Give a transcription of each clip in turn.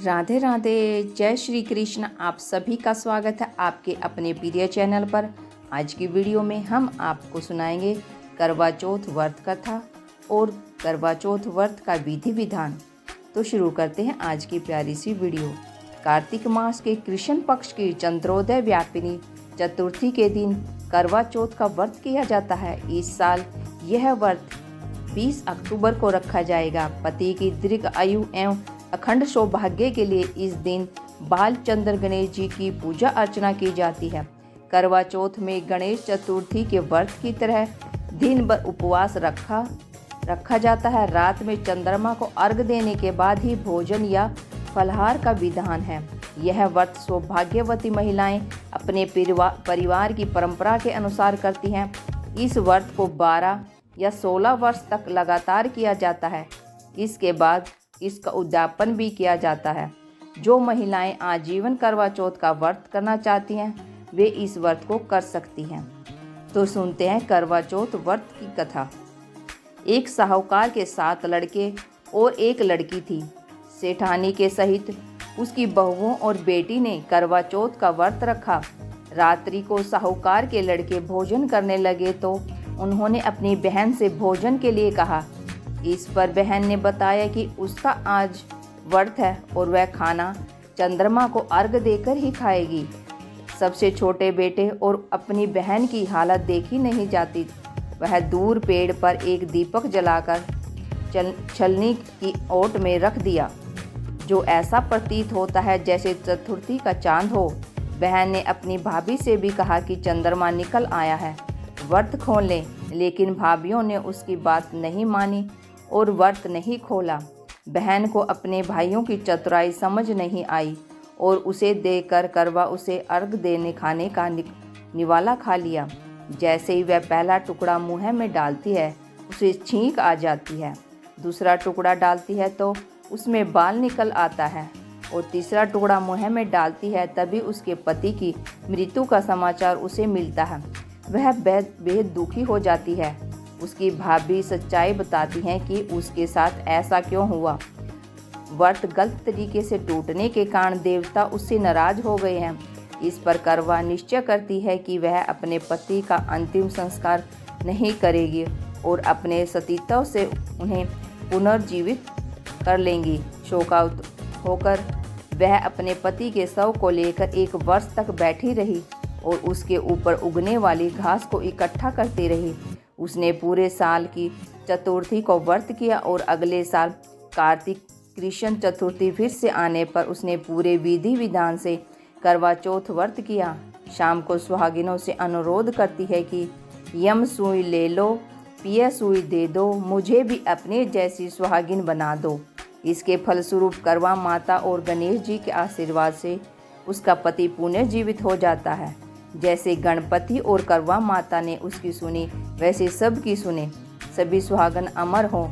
राधे राधे, जय श्री कृष्ण। आप सभी का स्वागत है आपके अपने प्रिय चैनल पर। आज की वीडियो में हम आपको सुनाएंगे करवा चौथ व्रत कथा और करवा चौथ व्रत का विधि विधान। तो शुरू करते हैं आज की प्यारी सी वीडियो। कार्तिक मास के कृष्ण पक्ष की चंद्रोदय व्यापिनी चतुर्थी के दिन करवा चौथ का व्रत किया जाता है। इस साल यह व्रत 20 अक्टूबर को रखा जाएगा। पति की दीर्घ आयु एवं अखंड सौभाग्य के लिए इस दिन बालचंद्र गणेश जी की पूजा अर्चना की जाती है। करवा चौथ में गणेश चतुर्थी के व्रत की तरह दिन भर उपवास रखा जाता है। रात में चंद्रमा को अर्घ देने के बाद ही भोजन या फलाहार का विधान है। यह व्रत सौभाग्यवती महिलाएं अपने परिवार की परंपरा के अनुसार करती हैं। इस व्रत को 12 या 16 वर्ष तक लगातार किया जाता है। इसके बाद इसका उद्यापन भी किया जाता है। जो महिलाएं आजीवन करवा चौथ का व्रत करना चाहती हैं वे इस व्रत को कर सकती हैं। तो सुनते हैं करवा चौथ व्रत की कथा। एक साहूकार के 7 लड़के और एक लड़की थी। सेठानी के सहित उसकी बहुओं और बेटी ने करवा चौथ का व्रत रखा। रात्रि को साहूकार के लड़के भोजन करने लगे तो उन्होंने अपनी बहन से भोजन के लिए कहा। इस पर बहन ने बताया कि उसका आज व्रत है और वह खाना चंद्रमा को अर्घ देकर ही खाएगी। सबसे छोटे बेटे और अपनी बहन की हालत देखी नहीं जाती। वह दूर पेड़ पर एक दीपक जलाकर छलनी की ओट में रख दिया, जो ऐसा प्रतीत होता है जैसे चतुर्थी का चांद हो। बहन ने अपनी भाभी से भी कहा कि चंद्रमा निकल आया है, व्रत खोल लें, लेकिन भाभीियों ने उसकी बात नहीं मानी और व्रत नहीं खोला। बहन को अपने भाइयों की चतुराई समझ नहीं आई और उसे देखकर करवा उसे अर्घ देने खाने का निवाला खा लिया। जैसे ही वह पहला टुकड़ा मुँह में डालती है उसे छींक आ जाती है। दूसरा टुकड़ा डालती है तो उसमें बाल निकल आता है और तीसरा टुकड़ा मुँह में डालती है तभी उसके पति की मृत्यु का समाचार उसे मिलता है। वह बेहद दुखी हो जाती है। उसकी भाभी सच्चाई बताती हैं कि उसके साथ ऐसा क्यों हुआ। व्रत गलत तरीके से टूटने के कारण देवता उससे नाराज हो गए हैं। इस पर करवा निश्चय करती है कि वह अपने पति का अंतिम संस्कार नहीं करेगी और अपने सतीत्व से उन्हें पुनर्जीवित कर लेंगी। शोकाकुल होकर वह अपने पति के शव को लेकर 1 वर्ष तक बैठी रही और उसके ऊपर उगने वाली घास को इकट्ठा करती रही। उसने पूरे साल की चतुर्थी को व्रत किया और अगले साल कार्तिक कृष्ण चतुर्थी फिर से आने पर उसने पूरे विधि विधान से करवा चौथ व्रत किया। शाम को सुहागिनों से अनुरोध करती है कि यम सुई ले लो, पिया सुई दे दो, मुझे भी अपने जैसी सुहागिन बना दो। इसके फलस्वरूप करवा माता और गणेश जी के आशीर्वाद से उसका पति पुनर्जीवित हो जाता है। जैसे गणपति और करवा माता ने उसकी सुनी वैसे सबकी सुने, सभी सुहागन अमर हों।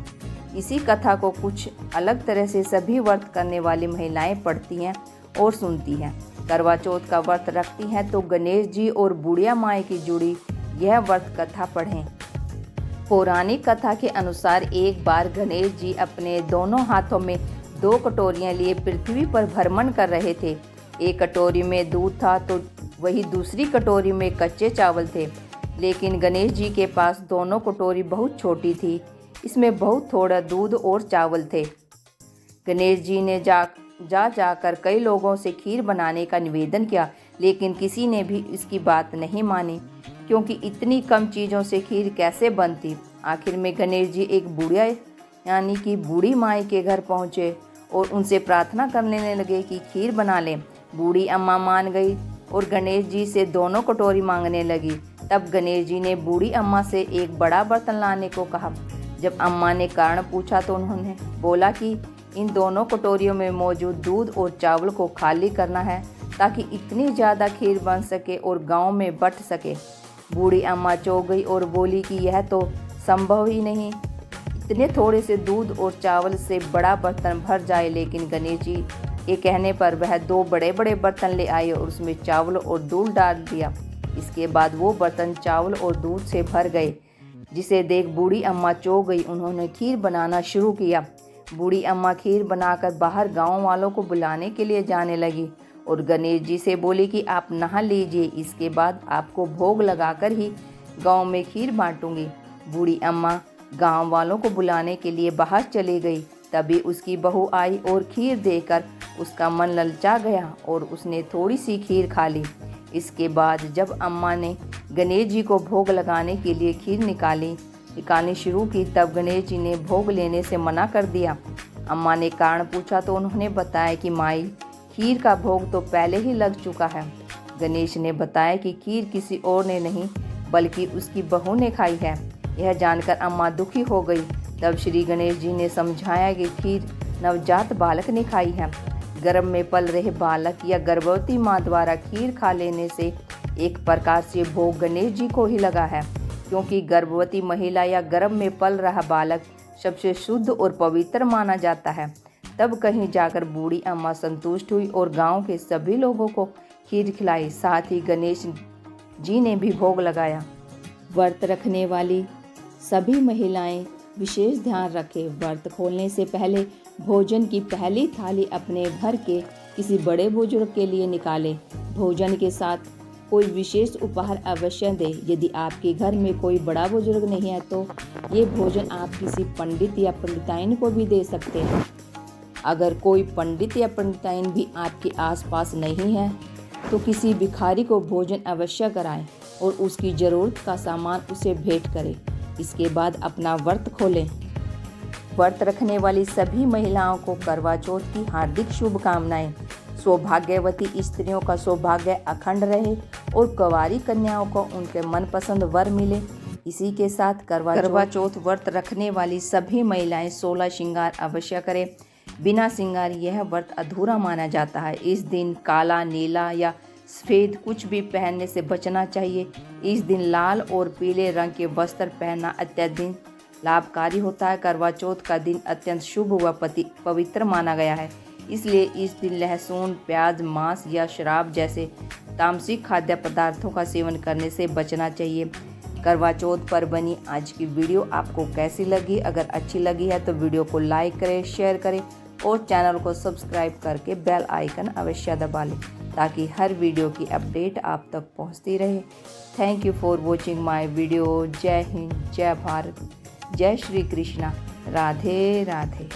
इसी कथा को कुछ अलग तरह से सभी व्रत करने वाली महिलाएं पढ़ती हैं और सुनती हैं। करवा चौथ का व्रत रखती हैं तो गणेश जी और बुढ़िया माई की जुड़ी यह व्रत कथा पढ़ें। पौराणिक कथा के अनुसार एक बार गणेश जी अपने दोनों हाथों में 2 कटोरियां लिए पृथ्वी पर भ्रमण कर रहे थे। एक कटोरी में दूध था तो वही दूसरी कटोरी में कच्चे चावल थे। लेकिन गणेश जी के पास दोनों कटोरी बहुत छोटी थी, इसमें बहुत थोड़ा दूध और चावल थे। गणेश जी ने जाकर कई लोगों से खीर बनाने का निवेदन किया, लेकिन किसी ने भी इसकी बात नहीं मानी, क्योंकि इतनी कम चीज़ों से खीर कैसे बनती। आखिर में गणेश जी एक बुढ़िया यानी कि बूढ़ी माई के घर पहुँचे और उनसे प्रार्थना करने लगे कि खीर बना लें। बूढ़ी अम्मा मान गई और गणेश जी से दोनों कटोरी मांगने लगी। तब गणेश जी ने बूढ़ी अम्मा से एक बड़ा बर्तन लाने को कहा। जब अम्मा ने कारण पूछा तो उन्होंने बोला कि इन दोनों कटोरियों में मौजूद दूध और चावल को खाली करना है ताकि इतनी ज़्यादा खीर बन सके और गांव में बंट सके। बूढ़ी अम्मा चौंक गई और बोली कि यह तो संभव ही नहीं, इतने थोड़े से दूध और चावल से बड़ा बर्तन भर जाए। लेकिन गणेश जी के कहने पर वह 2 बड़े बड़े बर्तन ले आए और उसमें चावल और दूध डाल दिया। इसके बाद वो बर्तन चावल और दूध से भर गए, जिसे देख बूढ़ी अम्मा चौंक गई। उन्होंने खीर बनाना शुरू किया। बूढ़ी अम्मा खीर बनाकर बाहर गांव वालों को बुलाने के लिए जाने लगी और गणेश जी से बोली कि आप नहा लीजिए, इसके बाद आपको भोग लगाकर ही गांव में खीर बांटूंगी। बूढ़ी अम्मा गांव वालों को बुलाने के लिए बाहर चली गई। तभी उसकी बहू आई और खीर देकर उसका मन ललचा गया और उसने थोड़ी सी खीर खा ली। इसके बाद जब अम्मा ने गणेश जी को भोग लगाने के लिए खीर निकालनी शुरू की, तब गणेश जी ने भोग लेने से मना कर दिया। अम्मा ने कारण पूछा तो उन्होंने बताया कि माई, खीर का भोग तो पहले ही लग चुका है। गणेश ने बताया कि खीर किसी और ने नहीं बल्कि उसकी बहू ने खाई है। यह जानकर अम्मा दुखी हो गई। तब श्री गणेश जी ने समझाया कि खीर नवजात बालक ने खाई है। गर्भ में पल रहे बालक या गर्भवती माँ द्वारा खीर खा लेने से एक प्रकार से भोग गणेश जी को ही लगा है, क्योंकि गर्भवती महिला या गर्भ में पल रहा बालक सबसे शुद्ध और पवित्र माना जाता है। तब कहीं जाकर बूढ़ी अम्मा संतुष्ट हुई और गांव के सभी लोगों को खीर खिलाई। साथ ही गणेश जी ने भी भोग लगाया। व्रत रखने वाली सभी महिलाएं विशेष ध्यान रखें। व्रत खोलने से पहले भोजन की पहली थाली अपने घर के किसी बड़े बुजुर्ग के लिए निकालें। भोजन के साथ कोई विशेष उपहार अवश्य दें। यदि आपके घर में कोई बड़ा बुजुर्ग नहीं है तो ये भोजन आप किसी पंडित या पंडिताइन को भी दे सकते हैं। अगर कोई पंडित या पंडिताइन भी आपके आसपास नहीं है तो किसी भिखारी को भोजन अवश्य कराएं और उसकी ज़रूरत का सामान उसे भेंट करें। इसके बाद अपना व्रत खोलें। व्रत रखने वाली सभी महिलाओं को करवा चौथ की हार्दिक शुभकामनाएं। सौभाग्यवती स्त्रियों का सौभाग्य अखंड रहे और कुंवारी कन्याओं को उनके मनपसंद वर मिले। इसी के साथ करवा चौथ व्रत रखने वाली सभी महिलाएं 16 श्रृंगार अवश्य करें। बिना श्रृंगार यह व्रत अधूरा माना जाता है। इस दिन काला, नीला या सफ़ेद कुछ भी पहनने से बचना चाहिए। इस दिन लाल और पीले रंग के वस्त्र पहनना अत्यधिक लाभकारी होता है। करवा चौथ का दिन अत्यंत शुभ व पवित्र माना गया है, इसलिए इस दिन लहसुन, प्याज, मांस या शराब जैसे तामसिक खाद्य पदार्थों का सेवन करने से बचना चाहिए। करवा चौथ पर बनी आज की वीडियो आपको कैसी लगी? अगर अच्छी लगी है तो वीडियो को लाइक करें, शेयर करें और चैनल को सब्सक्राइब करके बेल आइकन अवश्य दबा लें ताकि हर वीडियो की अपडेट आप तक पहुंचती रहे। Thank you for watching my video. जय हिंद, जय भारत, जय श्री कृष्णा, राधे राधे।